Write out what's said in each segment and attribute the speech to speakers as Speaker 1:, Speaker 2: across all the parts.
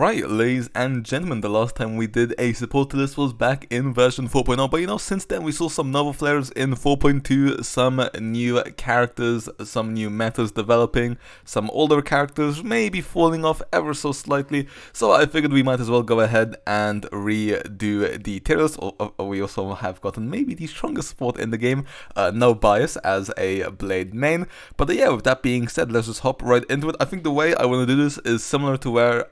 Speaker 1: Alright, ladies and gentlemen, the last time we did a support list was back in version 4.0, but since then we saw some novel flares in 4.2, some new characters, some new metas developing, some older characters maybe falling off ever so slightly, so I figured we might as well go ahead and redo the tier list. We also have gotten maybe the strongest support in the game, no bias as a Blade main, but yeah, with that being said, let's just hop right into it. I think the way I want to do this is similar to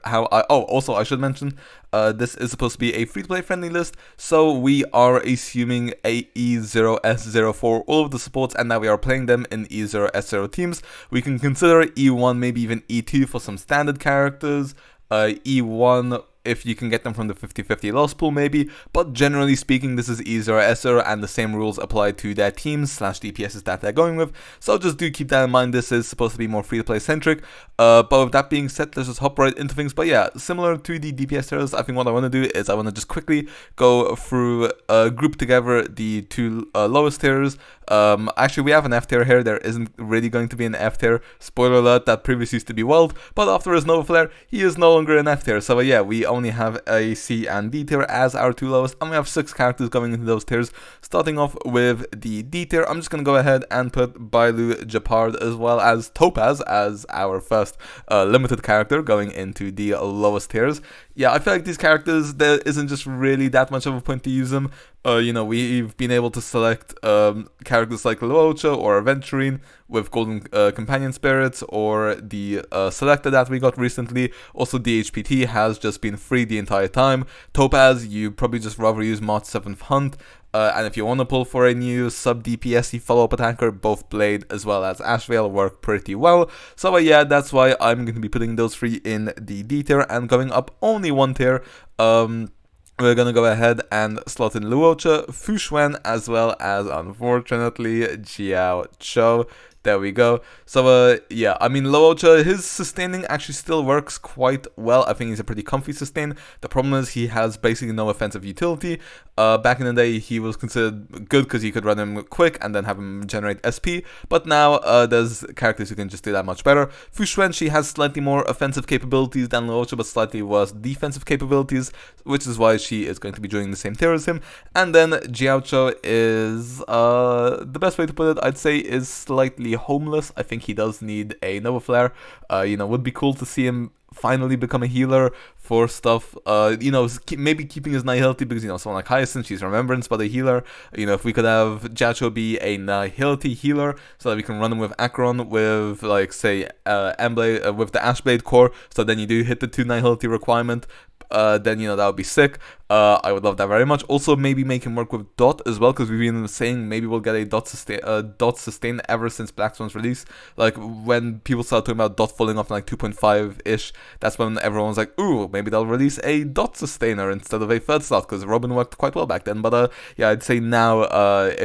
Speaker 1: also I should mention, this is supposed to be a free-to-play friendly list, so we are assuming a E0S0 for all of the supports, and now we are playing them in E0S0 teams. We can consider E1, maybe even E2 for some standard characters, E1 if you can get them from the 50-50 loss pool maybe, but generally speaking this is E0S0 and the same rules apply to their teams / DPSs that they're going with, so just do keep that in mind. This is supposed to be more free-to-play centric, but with that being said, let's just hop right into things. But yeah, similar to the DPS tiers, I think what I want to do is I want to just quickly go through, group together the two lowest tiers. Actually we have an F tier here, there isn't really going to be an F tier, spoiler alert, that previously used to be Weld, but after his Nova Flare, he is no longer an F tier, so yeah, we only have a C and D tier as our two lowest, and we have 6 characters going into those tiers. Starting off with the D tier, I'm just going to go ahead and put Bailu Japard as well as Topaz as our first limited character going into the lowest tiers. Yeah, I feel like these characters, there isn't just really that much of a point to use them. We've been able to select characters like Luocha or Aventurine with Golden Companion Spirits, or the Selector that we got recently. Also, DHPT has just been free the entire time. Topaz, you probably just rather use March 7th Hunt. And if you want to pull for a new sub-DPS follow-up attacker, both Blade as well as Ashvale work pretty well. So yeah, that's why I'm going to be putting those 3 in the D tier, and going up only 1 tier. We're gonna go ahead and slot in Luocha, Fuxuan, as well as, unfortunately, Jiao Chou. There we go. So, yeah, I mean, Luocha, his sustaining actually still works quite well. I think he's a pretty comfy sustain. The problem is he has basically no offensive utility. Back in the day, he was considered good because you could run him quick and then have him generate SP. But now, there's characters who can just do that much better. Fuxuan, she has slightly more offensive capabilities than Luocha, but slightly worse defensive capabilities, which is why she is going to be joining the same tier as him. And then Jiao Chou is, the best way to put it, I'd say, is slightly homeless. I think he does need a Nova Flare. Would be cool to see him finally become a healer for stuff, maybe keeping his Nihility, because, someone like Hyacinth, she's Remembrance, but a healer. If we could have Jiao be a Nihility healer, so that we can run him with Acheron, with, like, say, Emblade, with the Ashblade core, so then you do hit the 2 Nihility requirement, then, that would be sick. I would love that very much. Also, maybe make him work with Dot as well, because we've been saying maybe we'll get a Dot sustain ever since Black Swan's release. Like, when people started talking about Dot falling off in like 2.5-ish, that's when everyone was like, ooh, maybe they'll release a Dot sustainer instead of a third slot, because Robin worked quite well back then. But yeah, I'd say now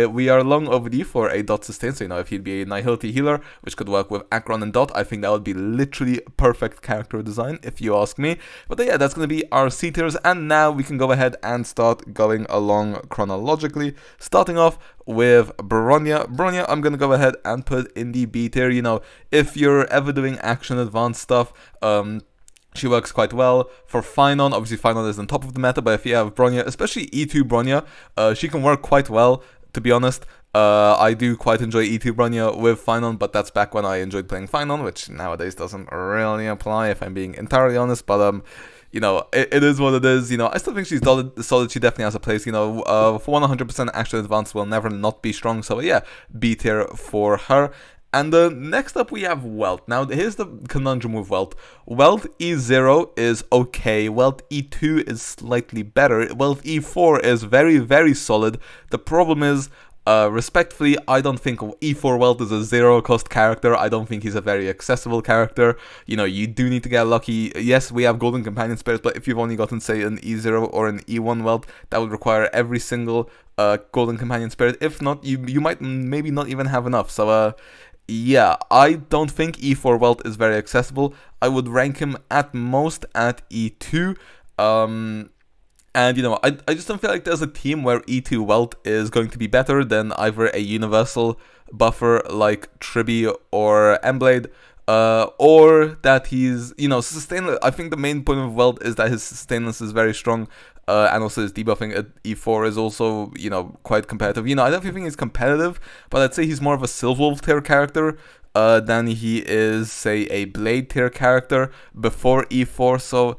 Speaker 1: we are long overdue for a Dot sustain. So, if he'd be a Nihility healer, which could work with Acheron and Dot, I think that would be literally perfect character design, if you ask me. But yeah, that's going to be our C tiers, and now we can go ahead and start going along chronologically, starting off with Bronya. Bronya, I'm gonna go ahead and put in the B tier. If you're ever doing action advanced stuff, she works quite well. For Finon, obviously Finon is on top of the meta, but if you have Bronya, especially E2 Bronya, she can work quite well, to be honest. I do quite enjoy E2 Bronya with Finon, but that's back when I enjoyed playing Finon, which nowadays doesn't really apply, if I'm being entirely honest. But it is what it is. I still think she's solid. She definitely has a place. For 100% action advance will never not be strong. So yeah, B tier for her. And next up we have Welt. Now here's the conundrum with Welt. Welt E0 is okay. Welt E2 is slightly better. Welt E4 is very, very solid. The problem is, respectfully, I don't think E4 Welt is a 0-cost character. I don't think he's a very accessible character. You do need to get lucky. Yes, we have Golden Companion Spirits, but if you've only gotten, say, an E0 or an E1 Welt, that would require every single Golden Companion Spirit. If not, you might maybe not even have enough. So, yeah, I don't think E4 Welt is very accessible. I would rank him at most at E2. And, I just don't feel like there's a team where E2 Welt is going to be better than either a universal buffer like Tribi or Emblade. or that he's, sustainless. I think the main point of Welt is that his sustainless is very strong, and also his debuffing at E4 is also, quite competitive. I definitely think he's competitive, but I'd say he's more of a Silverwolf tier character than he is, say, a Blade tier character before E4, so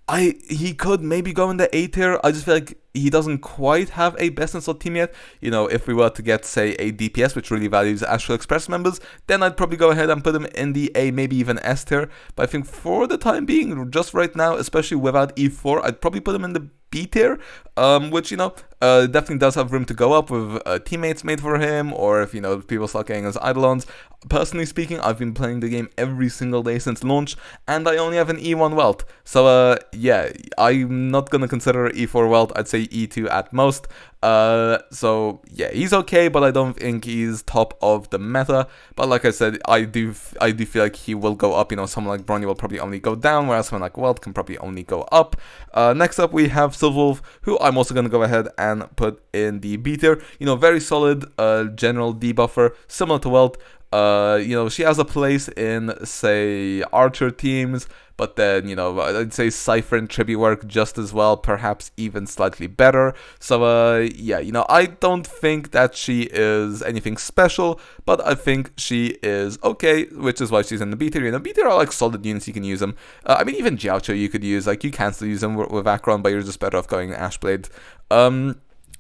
Speaker 1: he could maybe go in the A tier. I just feel like he doesn't quite have a best in slot team yet. If we were to get, say, a DPS which really values Astral Express members, then I'd probably go ahead and put him in the A, maybe even S tier. But I think for the time being, just right now, especially without E4, I'd probably put him in the B tier, which, definitely does have room to go up with teammates made for him, or if, people start getting his Eidolons. Personally speaking, I've been playing the game every single day since launch, and I only have an E1 Welt. So, yeah, I'm not going to consider E4 Welt. I'd say E2 at most. So yeah, he's okay, but I don't think he's top of the meta. But like I said, I do feel like he will go up. Someone like Bronny will probably only go down, whereas someone like Welt can probably only go up. Next up, we have Silverwolf, who I'm also going to go ahead and put in the B tier. Very solid general debuffer, similar to Welt. She has a place in, say, Archer teams, but then, I'd say Cypher and Tribute work just as well, perhaps even slightly better. So, yeah, I don't think that she is anything special, but I think she is okay, which is why she's in the B tier. B tier are like solid units, you can use them. Even Jiaocho you could use, you can still use them with Akron, but you're just better off going Ashblade.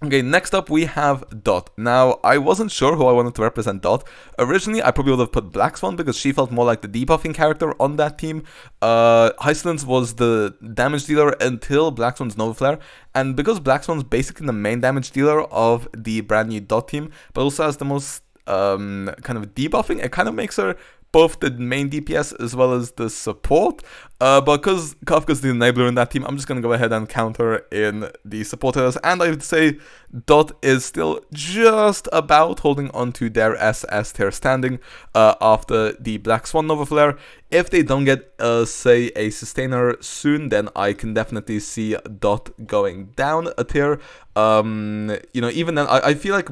Speaker 1: Okay, next up we have Dot. Now, I wasn't sure who I wanted to represent Dot. Originally, I probably would have put Black Swan because she felt more like the debuffing character on that team. Hysolence was the damage dealer until Black Swan's Nova Flare, and because Black Swan's basically the main damage dealer of the brand new Dot team, but also has the most kind of debuffing, it kind of makes her both the main DPS as well as the support. But because Kafka's the enabler in that team, I'm just going to go ahead and counter in the supporters. And I would say Dot is still just about holding on to their SS tier standing after the Black Swan Nova Flare. If they don't get, say, a Sustainer soon, then I can definitely see Dot going down a tier. Even then, I feel like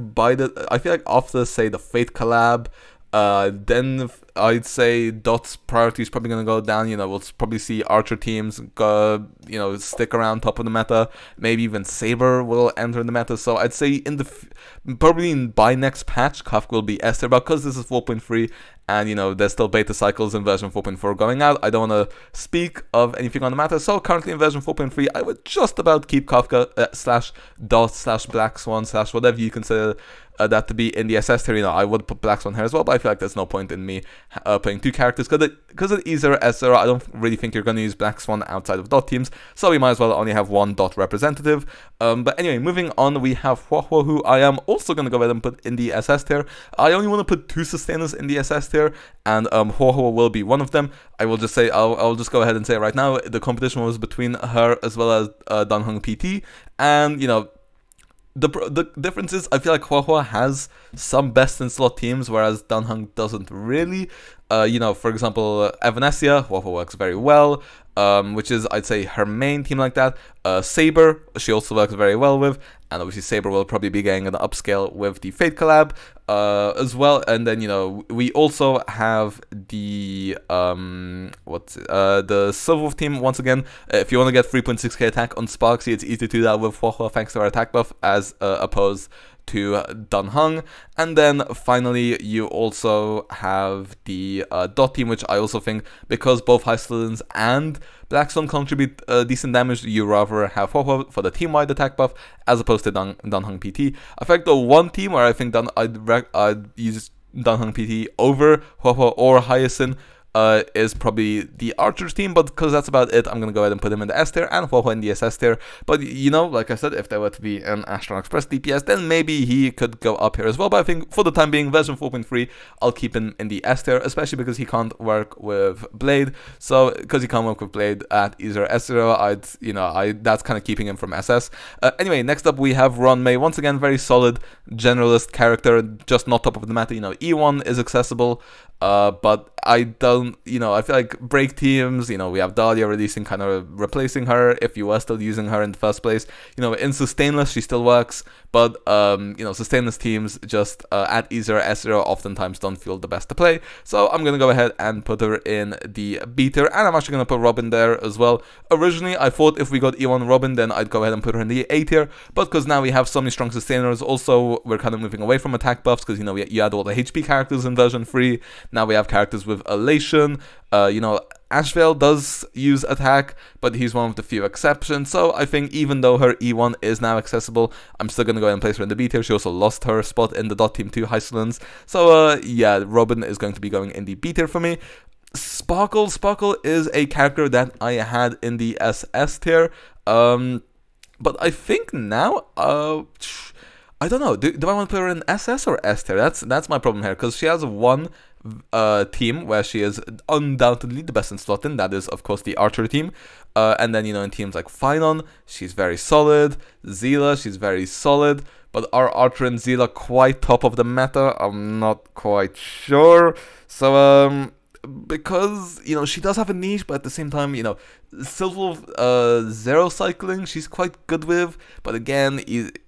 Speaker 1: after, say, the Fate collab, then I'd say Dot's priority is probably going to go down. We'll probably see Archer teams go, stick around top of the meta. Maybe even Saber will enter the meta. So I'd say probably by next patch, Kafka will be S tier, but because this is 4.3 and there's still beta cycles in version 4.4 going out, I don't want to speak of anything on the matter. So currently in version 4.3, I would just about keep Kafka slash Dot slash Black Swan slash whatever you consider that to be in the SS tier. I would put Black Swan here as well, but I feel like there's no point in me playing two characters because of E0S0. I don't really think you're going to use Black Swan outside of Dot teams, so we might as well only have one Dot representative. But anyway, moving on, we have Huohuo, who I am also going to go ahead and put in the SS tier. I only want to put two Sustainers in the SS tier, and Huohuo will be one of them. I will just say, I'll just go ahead and say it right now, the competition was between her as well as Danheng PT, and the difference is, I feel like Huohuo has some best in slot teams, whereas Danheng doesn't really. For example, Evanescia, Huohuo works very well, which is, I'd say, her main team like that. Saber, she also works very well with, and obviously Saber will probably be getting an upscale with the Fate collab as well. And then, we also have the the Silverwolf team. Once again, if you want to get 3.6k attack on Sparksy, it's easy to do that with Huohuo thanks to her attack buff as opposed to Danheng. And then finally you also have the Dot team, which I also think, because both Hysolence and Black Swan contribute decent damage, you rather have Huohuo for the team-wide attack buff as opposed to Danheng PT. I think the one team where I think I'd use Danheng PT over Huohuo or Hyacinth is probably the Archers team, but because that's about it, I'm going to go ahead and put him in the S tier and Huohuo in the SS tier. But, like I said, if there were to be an Astral Express DPS, then maybe he could go up here as well. But I think for the time being, version 4.3, I'll keep him in the S tier, especially because he can't work with Blade. So, because he can't work with Blade at E0S0, that's kind of keeping him from SS. Anyway, next up we have Ron May. Once again, very solid generalist character, just not top of the meta. E1 is accessible. But I don't, I feel like break teams, we have Dahlia releasing, kind of replacing her if you were still using her in the first place. In Sustainless, she still works, but, Sustainless teams just at E0S0 oftentimes don't feel the best to play. So I'm going to go ahead and put her in the B tier, and I'm actually going to put Robin there as well. Originally, I thought if we got E1 Robin, then I'd go ahead and put her in the A tier, but because now we have so many strong sustainers, also we're kind of moving away from attack buffs, because, you had all the HP characters in version 3. Now we have characters with Elation. Ashvale does use attack, but he's one of the few exceptions. So I think even though her E1 is now accessible, I'm still going to go ahead and place her in the B tier. She also lost her spot in the Team 2 Highlands. So yeah, Robin is going to be going in the B tier for me. Sparkle is a character that I had in the SS tier. But I think now, I don't know. Do I want to put her in SS or S tier? That's my problem here, because she has one team where she is undoubtedly the best in slot in. That is, of course, the archer team. And then, in teams like Finon, she's very solid. Zila, she's very solid. But are Archer and Zila quite top of the meta? I'm not quite sure. So, because, she does have a niche, but at the same time, Silver Zero cycling, she's quite good with. But again,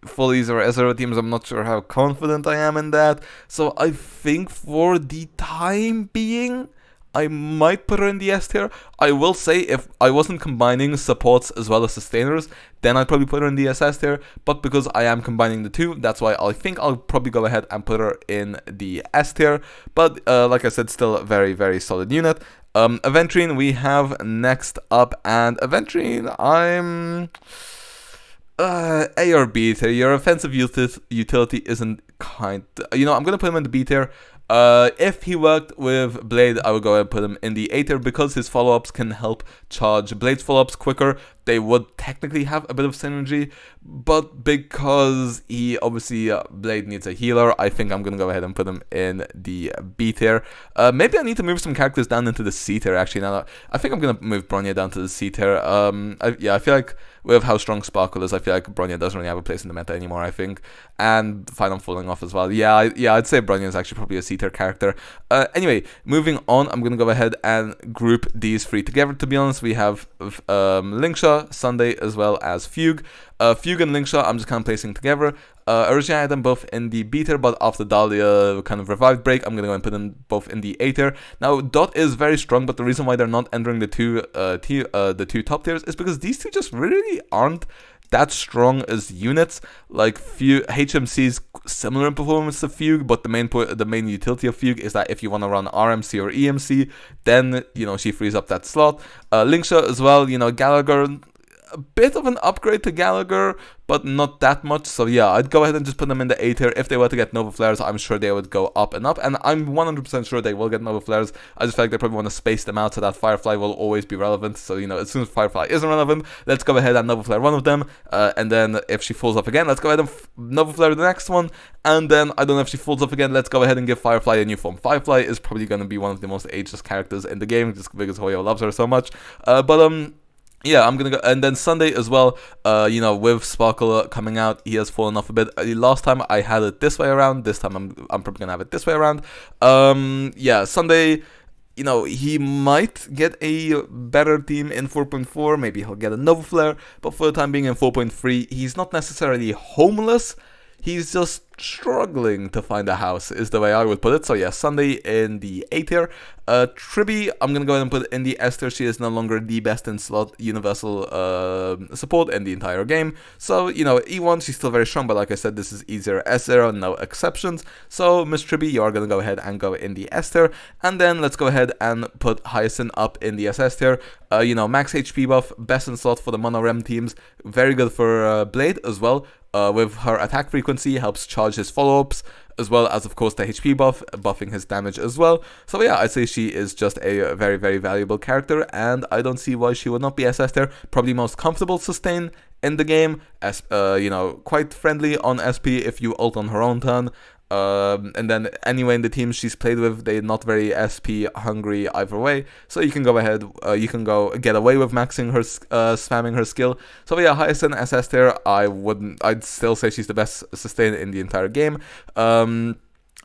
Speaker 1: full E0S0 teams, I'm not sure how confident I am in that. So I think for the time being, I might put her in the S tier. I will say, if I wasn't combining supports as well as sustainers, then I'd probably put her in the SS tier. But because I am combining the two, that's why I think I'll probably go ahead and put her in the S tier. But like I said, still a very, very solid unit. Aventrine we have next up, and Aventrine, I'm A or B tier. Your offensive utility isn't I'm gonna put him in the B tier. If he worked with Blade, I would go ahead and put him in the A tier, because his follow-ups can help charge Blade's follow-ups quicker. They would technically have a bit of synergy, but because he obviously Blade needs a healer, I think I'm gonna go ahead and put him in the B tier. Maybe I need to move some characters down into the C tier. Actually, now I think I'm gonna move Bronya down to the C tier. I feel like with how strong Sparkle is, I feel like Bronya doesn't really have a place in the meta anymore, I think. And fine, I'm falling off as well. Yeah, I'd say Bronya is actually probably a C tier character. Anyway, moving on, I'm gonna go ahead and group these three together. To be honest, we have Linksha, Sunday, as well as Fugue. Fugue and Linksha, I'm just kind of placing together. Originally I had them both in the B tier, but after Dahlia kind of revived break, I'm gonna go and put them both in the A tier. Now, Dot is very strong, but the reason why they're not entering the two top tiers is because these two just really aren't that strong as units. Like HMC is similar in performance to Fugue, but the main utility of Fugue is that if you want to run RMC or EMC, then she frees up that slot. Linksha as well, Gallagher, a bit of an upgrade to Gallagher, but not that much. So yeah, I'd go ahead and just put them in the A tier. If they were to get Nova Flares, I'm sure they would go up and up, and I'm 100% sure they will get Nova Flares. I just feel like they probably want to space them out so that Firefly will always be relevant. So as soon as Firefly isn't relevant, let's go ahead and Nova Flare one of them, and then if she falls off again, let's go ahead and Nova Flare the next one, and then I don't know if she falls off again, let's go ahead and give Firefly a new form. Firefly is probably going to be one of the most ageless characters in the game, just because Hoyo loves her so much. Yeah, I'm gonna go, and then Sunday as well. With Sparkle coming out, he has fallen off a bit. Last time I had it this way around. This time I'm probably gonna have it this way around. Yeah, Sunday. He might get a better team in 4.4. Maybe he'll get a Nova Flare. But for the time being in 4.3, he's not necessarily homeless. He's just struggling to find a house, is the way I would put it. So yeah, Sunday in the A tier. Tribby, I'm going to go ahead and put it in the S tier. She is no longer the best in slot universal support in the entire game. So, E1, she's still very strong, but like I said, this is E0S0, no exceptions. So, Miss Tribby, you are going to go ahead and go in the S tier. And then let's go ahead and put Hyacinth up in the SS tier. Max HP buff, best in slot for the Mono Rem teams. Very good for Blade as well. With her attack frequency, helps charge his follow-ups, as well as, of course, the HP buff, buffing his damage as well. So yeah, I'd say she is just a very, very valuable character, and I don't see why she would not be SS tier. Probably most comfortable sustain in the game, as quite friendly on SP if you ult on her own turn. And then anyway, in the teams she's played with, they're not very SP hungry either way, so you can go ahead, you can go get away with maxing her, spamming her skill. So yeah, Hyacinth SS tier, I'd still say she's the best sustain in the entire game.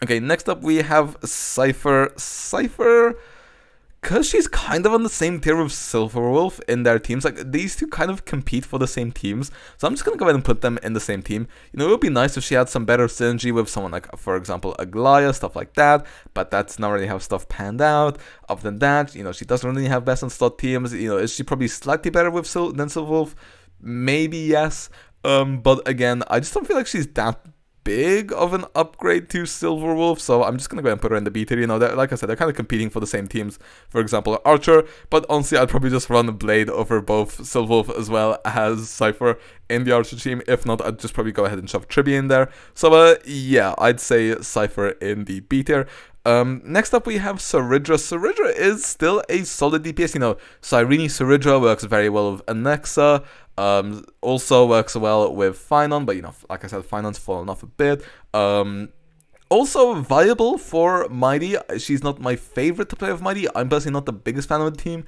Speaker 1: Okay, next up we have Cypher. Cypher, because she's kind of on the same tier with Silverwolf in their teams, like these two kind of compete for the same teams, so I'm just gonna go ahead and put them in the same team. You know, it would be nice if she had some better synergy with someone like, for example, Aglaya, stuff like that, but that's not really how stuff panned out. Other than that, you know, she doesn't really have best in slot teams. You know, is she probably slightly better with than Silverwolf? Maybe yes, but again, I just don't feel like she's that big of an upgrade to Silverwolf, so I'm just gonna go ahead and put her in the B tier. You know, like I said, they're kind of competing for the same teams. For example, Archer, but honestly, I'd probably just run Blade over both Silverwolf as well as Cypher in the Archer team. If not, I'd just probably go ahead and shove Tribby in there. So yeah, I'd say Cypher in the B tier. Next up we have Saridra. Saridra is still a solid DPS. You know, Cyrene Saridra works very well with Anexa. Also works well with Finon, but you know, like I said, Finon's fallen off a bit. Also viable for Mighty. She's not my favorite to play with Mighty. I'm personally not the biggest fan of the team,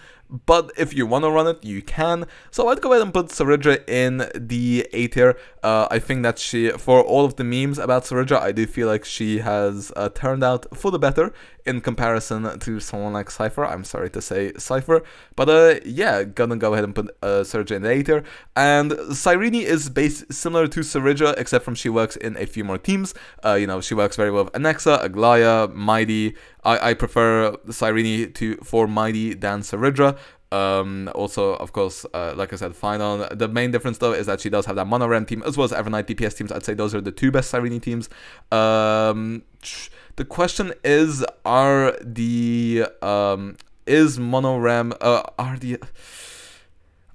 Speaker 1: but if you want to run it, you can. So I'd go ahead and put Saridra in the A tier. I think that she, for all of the memes about Saridra, I do feel like she has turned out for the better in comparison to someone like Cypher. I'm sorry to say Cypher, but yeah, gonna go ahead and put Saridra in the A tier. And Cyrene is similar to Saridra, except from she works in a few more teams. You know, she works very well with Anexa, Aglaya, Mighty. I prefer Cyrene for Mighty than Saridra. Also, of course, like I said, Finon. The main difference, though, is that she does have that Mono Rem team, as well as Evernight DPS teams. I'd say those are the two best Cyrene teams. The question is, is Mono Rem,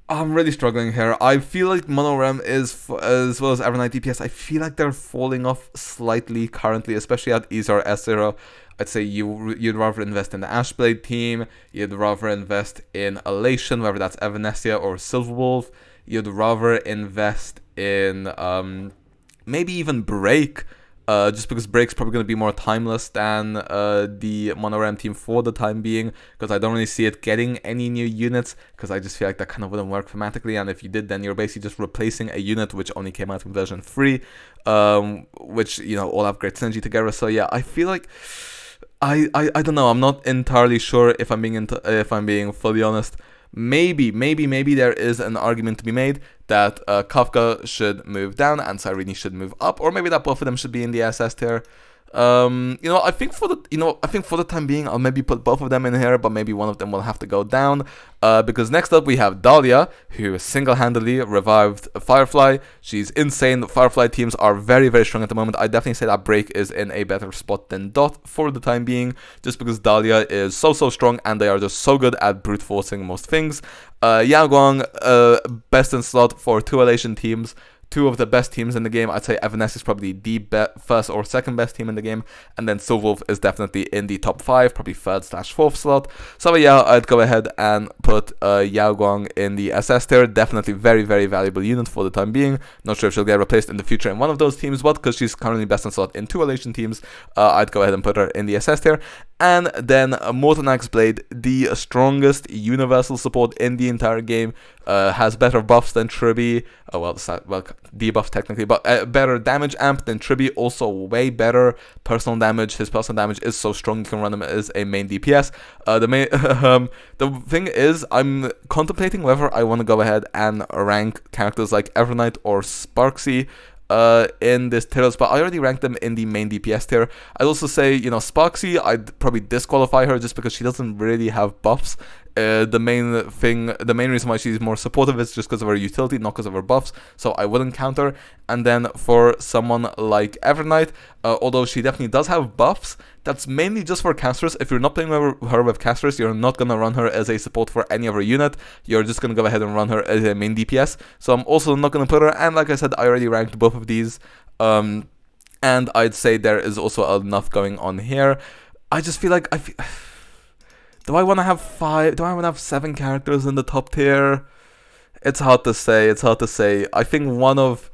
Speaker 1: I'm really struggling here. I feel like Mono Rem is, as well as Evernight DPS, I feel like they're falling off slightly currently, especially at E0S0. I'd say you'd rather invest in the Ashblade team, you'd rather invest in Elation, whether that's Evanescia or Silverwolf, you'd rather invest in maybe even Break, just because Break's probably going to be more timeless than the Monoram team for the time being, because I don't really see it getting any new units, because I just feel like that kind of wouldn't work thematically, and if you did, then you're basically just replacing a unit which only came out in version 3, which, you know, all have great synergy together. So yeah, I feel like I don't know. I'm not entirely sure if I'm being fully honest. Maybe there is an argument to be made that Kafka should move down and Cyrene should move up, or maybe that both of them should be in the SS tier. I think for the time being, I'll maybe put both of them in here, but maybe one of them will have to go down. Because next up we have Dahlia, who single-handedly revived Firefly. She's insane. The Firefly teams are very, very strong at the moment. I definitely say that Break is in a better spot than Dot for the time being, just because Dahlia is so strong and they are just so good at brute forcing most things. Yaoguang, best in slot for two Elation teams. Two of the best teams in the game. I'd say Evanescence is probably the first or second best team in the game, and then Silverwolf is definitely in the top 5, probably 3rd/4th slot. So yeah, I'd go ahead and put Yaoguang in the SS tier. Definitely very, very valuable unit for the time being. Not sure if she'll get replaced in the future in one of those teams, but because she's currently best in slot in two Elation teams, I'd go ahead and put her in the SS tier. And then Mortonax Blade, the strongest universal support in the entire game, has better buffs than Tribby. Debuffs technically, but better damage amp than Tribby. Also way better personal damage. His personal damage is so strong you can run him as a main DPS. The thing is, I'm contemplating whether I want to go ahead and rank characters like Evernight or Sparksy in this tier, but I already ranked them in the main DPS tier. I'd also say, Sparksy, I'd probably disqualify her just because she doesn't really have buffs. The main reason why she's more supportive is just because of her utility, not because of her buffs, so I wouldn't count her. And then for someone like Evernight, although she definitely does have buffs, that's mainly just for casters. If you're not playing her with casters, you're not going to run her as a support for any other unit. You're just going to go ahead and run her as a main DPS. So I'm also not going to put her, and like I said, I already ranked both of these. And I'd say there is also enough going on here. I just feel like do I want to have 5? Do I want to have 7 characters in the top tier? It's hard to say. I think one of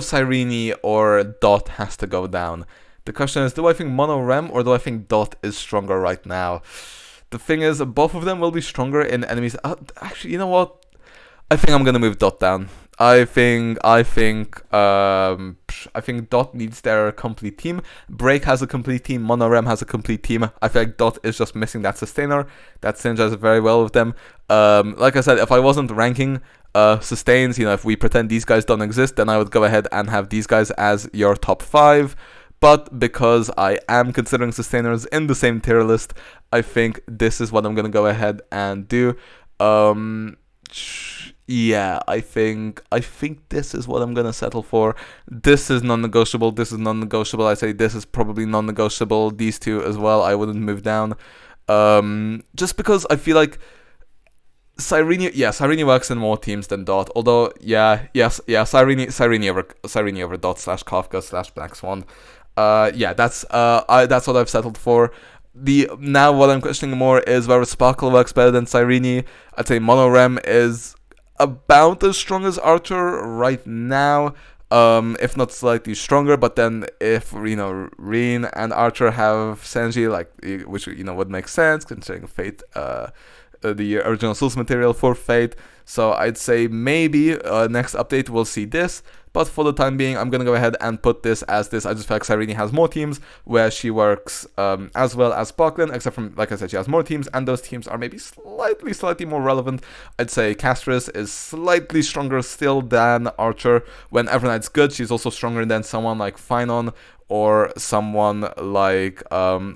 Speaker 1: Cyrene or Dot has to go down. The question is, do I think Mono Rem or do I think Dot is stronger right now? The thing is, both of them will be stronger in enemies. Actually, you know what? I think I'm gonna move Dot down. I think I think Dot needs their complete team. Break has a complete team. Monorem has a complete team. I feel like Dot is just missing that sustainer. That synergizes very well with them. Like I said, if I wasn't ranking sustains, you know, if we pretend these guys don't exist, then I would go ahead and have these guys as your top 5. But because I am considering sustainers in the same tier list, I think this is what I'm gonna go ahead and do. Yeah, I think this is what I'm gonna settle for. This is non-negotiable. This is non-negotiable. I say this is probably non-negotiable. These two as well. I wouldn't move down. Just because I feel like Cyrene works in more teams than Dot. Although, Cyrene over Dot / Kafka / Black Swan. That's what I've settled for. Now what I'm questioning more is whether Sparkle works better than Cyrene. I'd say Monorem is about as strong as Archer right now, if not slightly stronger. But then if Reen and Archer have Senji, which would make sense considering Fate, the original source material for Fate. So I'd say maybe next update we'll see this. But for the time being, I'm going to go ahead and put this as this. I just feel like Cyrene has more teams where she works as well as Sparklin, except from, like I said, she has more teams, and those teams are maybe slightly more relevant. I'd say Castris is slightly stronger still than Archer. When Everknight's good, she's also stronger than someone like Finon, or someone like I'm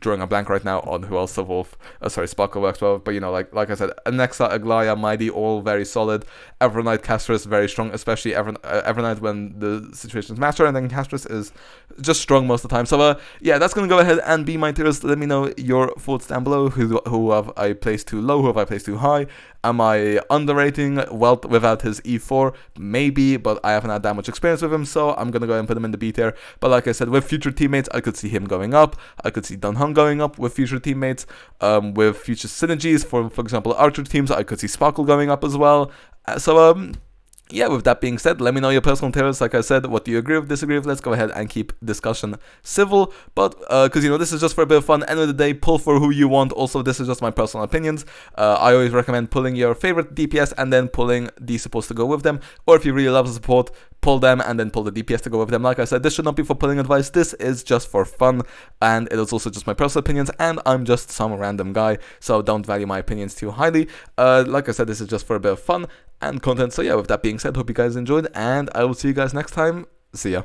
Speaker 1: drawing a blank right now on who else evolve. Sparkle works well, but like I said, Anexa, Aglaya, Mighty, all very solid. Everknight, Castris very strong, especially Everknight when the situations matter, and then Castris is just strong most of the time. So that's gonna go ahead and be my tiers. Let me know your thoughts down below. Who have I placed too low? Who have I placed too high? Am I underrating Welt without his E4? Maybe, but I haven't had that much experience with him, so I'm gonna go ahead and put him in the B tier. But like I said, with future teammates, I could see him going up. I could see Dunhung going up with future teammates. With future synergies, for example, Archer teams, I could see Sparkle going up as well. With that being said, let me know your personal tiers. Like I said, what do you agree with, disagree with? Let's go ahead and keep discussion civil. But because this is just for a bit of fun. End of the day, pull for who you want. Also, this is just my personal opinions. I always recommend pulling your favorite DPS and then pulling the supports to go with them. Or if you really love the support, pull them and then pull the DPS to go with them. Like I said, this should not be for pulling advice. This is just for fun, and it is also just my personal opinions, and I'm just some random guy, so don't value my opinions too highly. Like I said, this is just for a bit of fun and content. So with that being said, hope you guys enjoyed, and I will see you guys next time. See ya.